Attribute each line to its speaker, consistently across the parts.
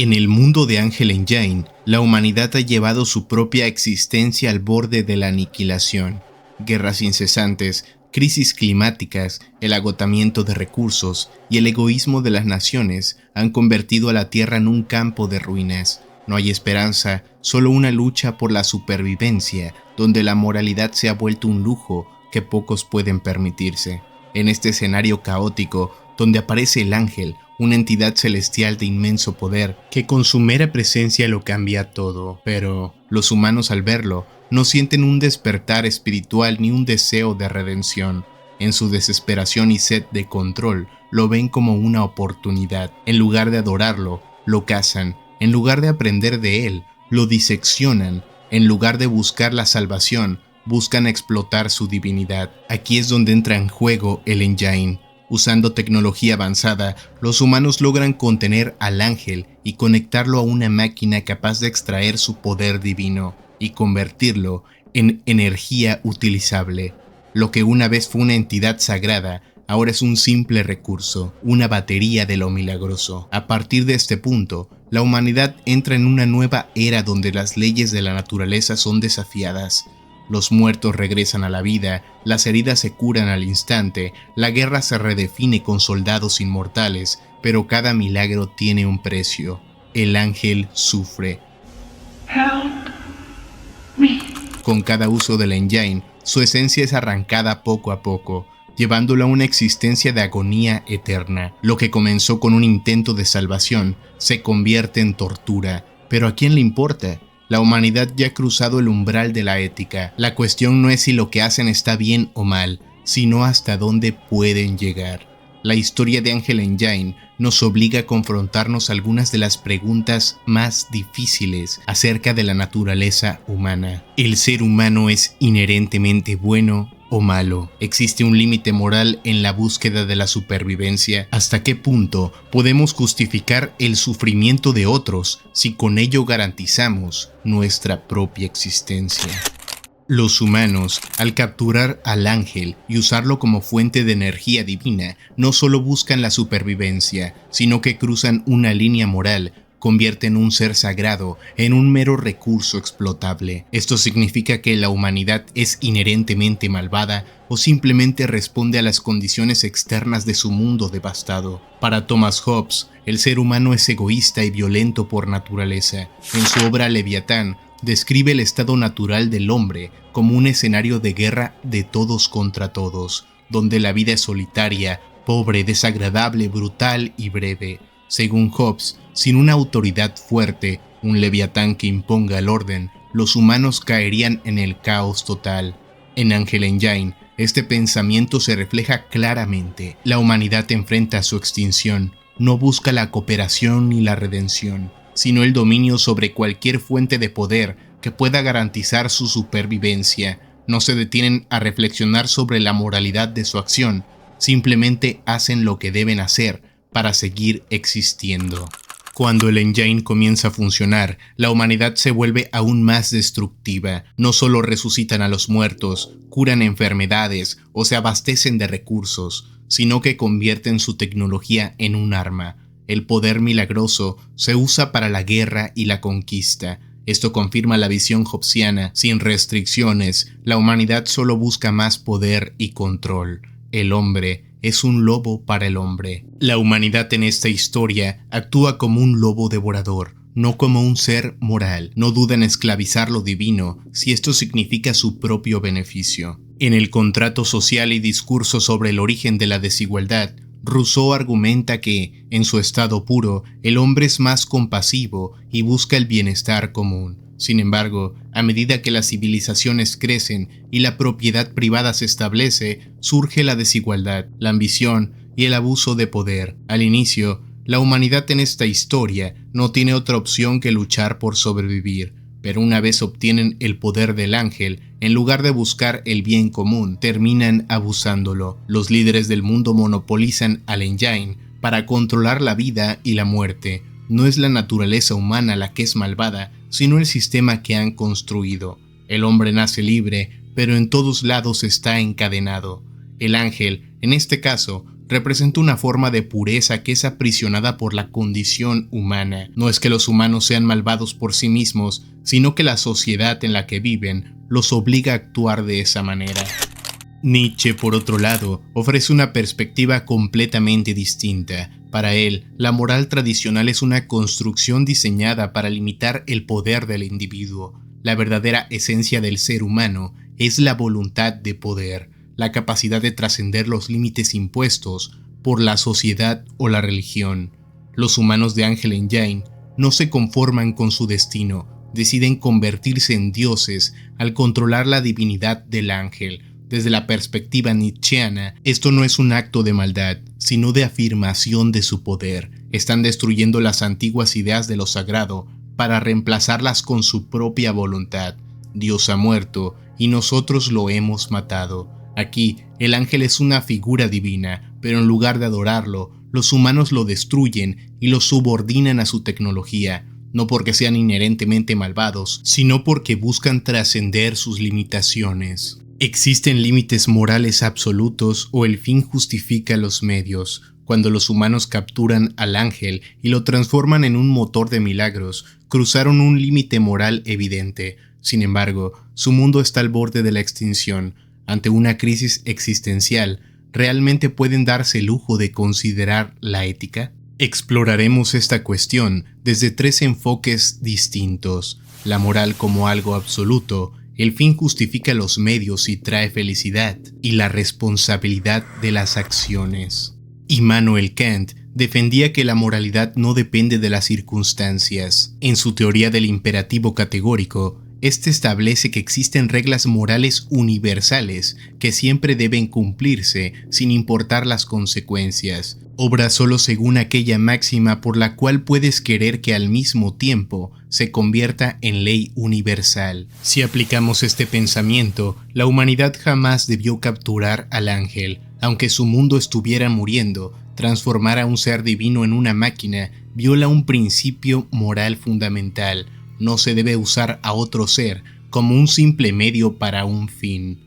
Speaker 1: En el mundo de Angel Engine, la humanidad ha llevado su propia existencia al borde de la aniquilación. Guerras incesantes, crisis climáticas, el agotamiento de recursos y el egoísmo de las naciones han convertido a la Tierra en un campo de ruinas. No hay esperanza, solo una lucha por la supervivencia, donde la moralidad se ha vuelto un lujo que pocos pueden permitirse. En este escenario caótico, donde aparece el ángel, una entidad celestial de inmenso poder, que con su mera presencia lo cambia todo. Pero los humanos al verlo, no sienten un despertar espiritual ni un deseo de redención. En su desesperación y sed de control, lo ven como una oportunidad. En lugar de adorarlo, lo cazan. En lugar de aprender de él, lo diseccionan. En lugar de buscar la salvación, buscan explotar su divinidad. Aquí es donde entra en juego el Engine. Usando tecnología avanzada, los humanos logran contener al ángel y conectarlo a una máquina capaz de extraer su poder divino y convertirlo en energía utilizable. Lo que una vez fue una entidad sagrada, ahora es un simple recurso, una batería de lo milagroso. A partir de este punto, la humanidad entra en una nueva era donde las leyes de la naturaleza son desafiadas. Los muertos regresan a la vida, las heridas se curan al instante, la guerra se redefine con soldados inmortales, pero cada milagro tiene un precio. El ángel sufre.
Speaker 2: Help me.
Speaker 1: Con cada uso del Engine, su esencia es arrancada poco a poco, llevándolo a una existencia de agonía eterna. Lo que comenzó con un intento de salvación se convierte en tortura. ¿Pero a quién le importa? La humanidad ya ha cruzado el umbral de la ética. La cuestión no es si lo que hacen está bien o mal, sino hasta dónde pueden llegar. La historia de Angel Engine nos obliga a confrontarnos algunas de las preguntas más difíciles acerca de la naturaleza humana. ¿El ser humano es inherentemente bueno o malo? ¿Existe un límite moral en la búsqueda de la supervivencia? ¿Hasta qué punto podemos justificar el sufrimiento de otros si con ello garantizamos nuestra propia existencia? Los humanos, al capturar al ángel y usarlo como fuente de energía divina, no solo buscan la supervivencia, sino que cruzan una línea moral, convierten un ser sagrado en un mero recurso explotable. Esto significa que la humanidad es inherentemente malvada o simplemente responde a las condiciones externas de su mundo devastado. Para Thomas Hobbes, el ser humano es egoísta y violento por naturaleza. En su obra Leviatán, describe el estado natural del hombre como un escenario de guerra de todos contra todos, donde la vida es solitaria, pobre, desagradable, brutal y breve. Según Hobbes, sin una autoridad fuerte, un Leviatán que imponga el orden, los humanos caerían en el caos total. En Angel Engine, este pensamiento se refleja claramente. La humanidad enfrenta su extinción, no busca la cooperación ni la redención, sino el dominio sobre cualquier fuente de poder que pueda garantizar su supervivencia. No se detienen a reflexionar sobre la moralidad de su acción, simplemente hacen lo que deben hacer para seguir existiendo. Cuando el Engine comienza a funcionar, la humanidad se vuelve aún más destructiva. No solo resucitan a los muertos, curan enfermedades o se abastecen de recursos, sino que convierten su tecnología en un arma. El poder milagroso se usa para la guerra y la conquista. Esto confirma la visión hobbesiana. Sin restricciones, la humanidad solo busca más poder y control. El hombre es un lobo para el hombre. La humanidad en esta historia actúa como un lobo devorador, no como un ser moral. No duda en esclavizar lo divino si esto significa su propio beneficio. En el contrato social y discurso sobre el origen de la desigualdad, Rousseau argumenta que, en su estado puro, el hombre es más compasivo y busca el bienestar común. Sin embargo, a medida que las civilizaciones crecen y la propiedad privada se establece, surge la desigualdad, la ambición y el abuso de poder. Al inicio, la humanidad en esta historia no tiene otra opción que luchar por sobrevivir, pero una vez obtienen el poder del ángel, en lugar de buscar el bien común, terminan abusándolo. Los líderes del mundo monopolizan al Engine para controlar la vida y la muerte. No es la naturaleza humana la que es malvada, sino el sistema que han construido. El hombre nace libre, pero en todos lados está encadenado. El ángel, en este caso, representa una forma de pureza que es aprisionada por la condición humana. No es que los humanos sean malvados por sí mismos, sino que la sociedad en la que viven los obliga a actuar de esa manera. Nietzsche, por otro lado, ofrece una perspectiva completamente distinta. Para él, la moral tradicional es una construcción diseñada para limitar el poder del individuo. La verdadera esencia del ser humano es la voluntad de poder, la capacidad de trascender los límites impuestos por la sociedad o la religión. Los humanos de Ángel Engine no se conforman con su destino, deciden convertirse en dioses al controlar la divinidad del ángel. Desde la perspectiva nietzscheana, esto no es un acto de maldad, sino de afirmación de su poder. Están destruyendo las antiguas ideas de lo sagrado para reemplazarlas con su propia voluntad. Dios ha muerto y nosotros lo hemos matado. Aquí, el ángel es una figura divina, pero en lugar de adorarlo, los humanos lo destruyen y lo subordinan a su tecnología, no porque sean inherentemente malvados, sino porque buscan trascender sus limitaciones. Existen límites morales absolutos o el fin justifica los medios. Cuando los humanos capturan al ángel y lo transforman en un motor de milagros, cruzaron un límite moral evidente. Sin embargo, su mundo está al borde de la extinción. Ante una crisis existencial, ¿realmente pueden darse el lujo de considerar la ética? Exploraremos esta cuestión desde 3 enfoques distintos: la moral como algo absoluto, el fin justifica los medios y trae felicidad, y la responsabilidad de las acciones. Immanuel Kant defendía que la moralidad no depende de las circunstancias. En su teoría del imperativo categórico, este establece que existen reglas morales universales que siempre deben cumplirse sin importar las consecuencias. Obra solo según aquella máxima por la cual puedes querer que al mismo tiempo se convierta en ley universal. Si aplicamos este pensamiento, la humanidad jamás debió capturar al ángel. Aunque su mundo estuviera muriendo, transformar a un ser divino en una máquina viola un principio moral fundamental. No se debe usar a otro ser como un simple medio para un fin.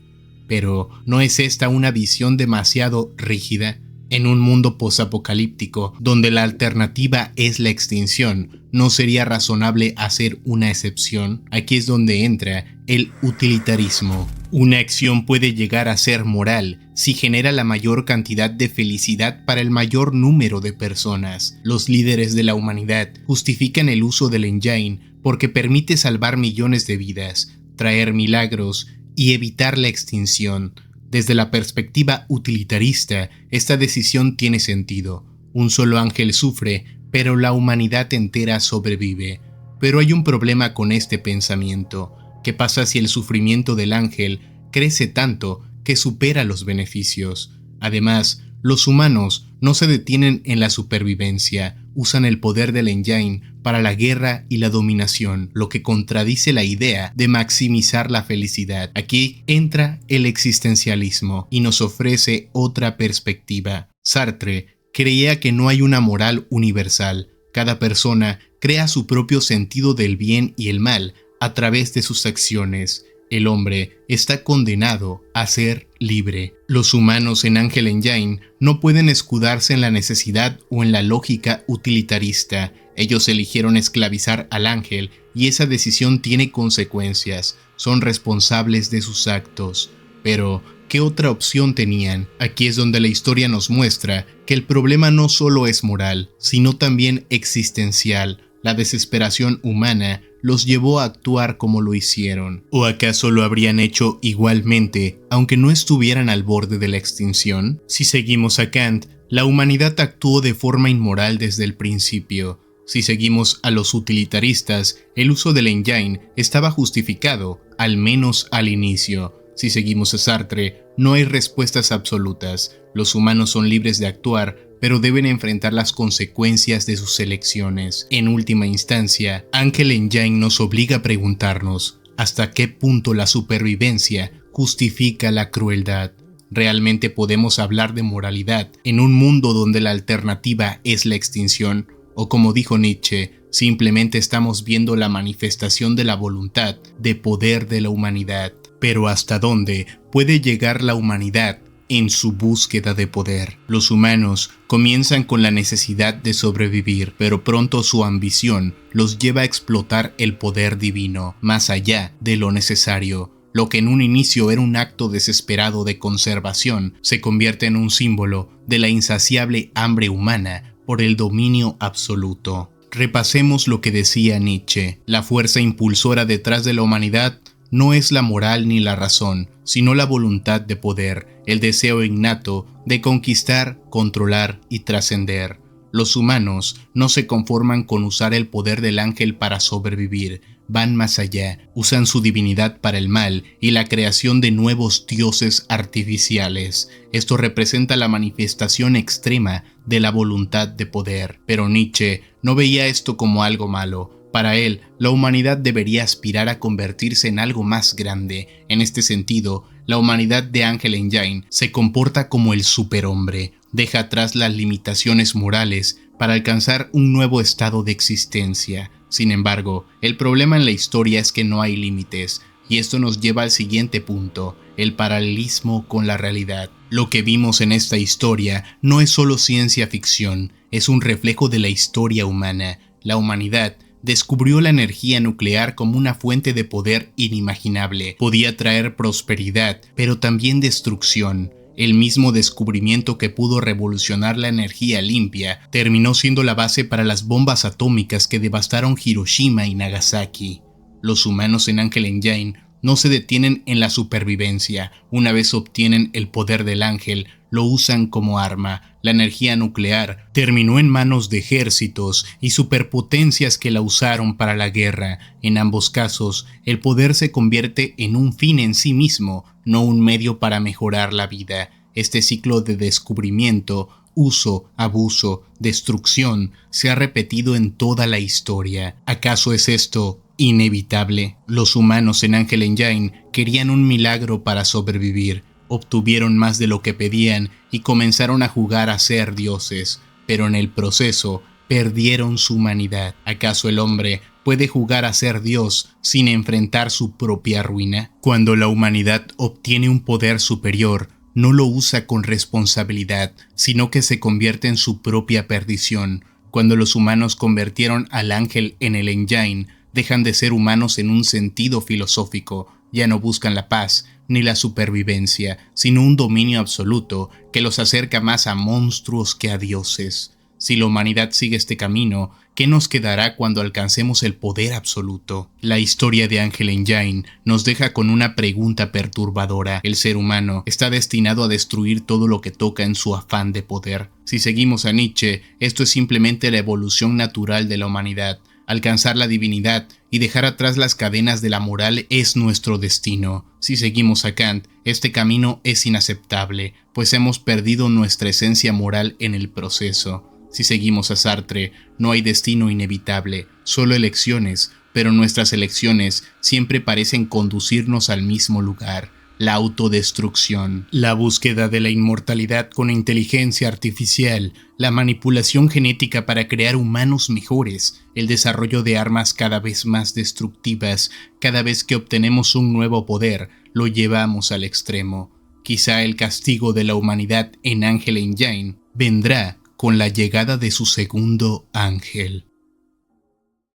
Speaker 1: Pero, ¿no es esta una visión demasiado rígida? En un mundo posapocalíptico, donde la alternativa es la extinción, ¿no sería razonable hacer una excepción? Aquí es donde entra el utilitarismo. Una acción puede llegar a ser moral si genera la mayor cantidad de felicidad para el mayor número de personas. Los líderes de la humanidad justifican el uso del engine porque permite salvar millones de vidas, traer milagros y evitar la extinción. Desde la perspectiva utilitarista, esta decisión tiene sentido. Un solo ángel sufre, pero la humanidad entera sobrevive. Pero hay un problema con este pensamiento. ¿Qué pasa si el sufrimiento del ángel crece tanto que supera los beneficios? Además, los humanos no se detienen en la supervivencia, usan el poder del engine para la guerra y la dominación, lo que contradice la idea de maximizar la felicidad. Aquí entra el existencialismo y nos ofrece otra perspectiva. Sartre creía que no hay una moral universal. Cada persona crea su propio sentido del bien y el mal a través de sus acciones. El hombre está condenado a ser libre. Los humanos en Ángel Engine no pueden escudarse en la necesidad o en la lógica utilitarista. Ellos eligieron esclavizar al ángel y esa decisión tiene consecuencias. Son responsables de sus actos. Pero, ¿qué otra opción tenían? Aquí es donde la historia nos muestra que el problema no solo es moral, sino también existencial. La desesperación humana los llevó a actuar como lo hicieron. ¿O acaso lo habrían hecho igualmente, aunque no estuvieran al borde de la extinción? Si seguimos a Kant, la humanidad actuó de forma inmoral desde el principio. Si seguimos a los utilitaristas, el uso del engine estaba justificado, al menos al inicio. Si seguimos a Sartre, no hay respuestas absolutas. Los humanos son libres de actuar, pero deben enfrentar las consecuencias de sus elecciones. En última instancia, Ángel Engine nos obliga a preguntarnos hasta qué punto la supervivencia justifica la crueldad. ¿Realmente podemos hablar de moralidad en un mundo donde la alternativa es la extinción? O como dijo Nietzsche, simplemente estamos viendo la manifestación de la voluntad de poder de la humanidad. Pero ¿hasta dónde puede llegar la humanidad en su búsqueda de poder. Los humanos comienzan con la necesidad de sobrevivir, pero pronto su ambición los lleva a explotar el poder divino, más allá de lo necesario. Lo que en un inicio era un acto desesperado de conservación, se convierte en un símbolo de la insaciable hambre humana por el dominio absoluto. Repasemos lo que decía Nietzsche: la fuerza impulsora detrás de la humanidad no es la moral ni la razón, sino la voluntad de poder, el deseo innato de conquistar, controlar y trascender. Los humanos no se conforman con usar el poder del ángel para sobrevivir, van más allá, usan su divinidad para el mal y la creación de nuevos dioses artificiales. Esto representa la manifestación extrema de la voluntad de poder. Pero Nietzsche no veía esto como algo malo. Para él, la humanidad debería aspirar a convertirse en algo más grande. En este sentido, la humanidad de Ángel Engine se comporta como el superhombre. Deja atrás las limitaciones morales para alcanzar un nuevo estado de existencia. Sin embargo, el problema en la historia es que no hay límites, y esto nos lleva al siguiente punto: el paralelismo con la realidad. Lo que vimos en esta historia no es solo ciencia ficción, es un reflejo de la historia humana. La humanidad descubrió la energía nuclear como una fuente de poder inimaginable. Podía traer prosperidad, pero también destrucción. El mismo descubrimiento que pudo revolucionar la energía limpia terminó siendo la base para las bombas atómicas que devastaron Hiroshima y Nagasaki. Los humanos en Ángel Engine no se detienen en la supervivencia. Una vez obtienen el poder del ángel, lo usan como arma. La energía nuclear terminó en manos de ejércitos y superpotencias que la usaron para la guerra. En ambos casos, el poder se convierte en un fin en sí mismo, no un medio para mejorar la vida. Este ciclo de descubrimiento, uso, abuso, destrucción, se ha repetido en toda la historia. ¿Acaso es esto inevitable? Los humanos en Ángel Engine querían un milagro para sobrevivir. Obtuvieron más de lo que pedían y comenzaron a jugar a ser dioses, pero en el proceso perdieron su humanidad. ¿Acaso el hombre puede jugar a ser Dios sin enfrentar su propia ruina? Cuando la humanidad obtiene un poder superior, no lo usa con responsabilidad, sino que se convierte en su propia perdición. Cuando los humanos convirtieron al ángel en el Engine, dejan de ser humanos en un sentido filosófico. Ya no buscan la paz ni la supervivencia, sino un dominio absoluto que los acerca más a monstruos que a dioses. Si la humanidad sigue este camino, ¿qué nos quedará cuando alcancemos el poder absoluto? La historia de Ángel Engine nos deja con una pregunta perturbadora. ¿El ser humano está destinado a destruir todo lo que toca en su afán de poder? Si seguimos a Nietzsche, esto es simplemente la evolución natural de la humanidad. Alcanzar la divinidad y dejar atrás las cadenas de la moral es nuestro destino. Si seguimos a Kant, este camino es inaceptable, pues hemos perdido nuestra esencia moral en el proceso. Si seguimos a Sartre, no hay destino inevitable, solo elecciones, pero nuestras elecciones siempre parecen conducirnos al mismo lugar: la autodestrucción. La búsqueda de la inmortalidad con inteligencia artificial, la manipulación genética para crear humanos mejores, el desarrollo de armas cada vez más destructivas. Cada vez que obtenemos un nuevo poder, lo llevamos al extremo. Quizá el castigo de la humanidad en Ángel Engine vendrá con la llegada de su segundo ángel.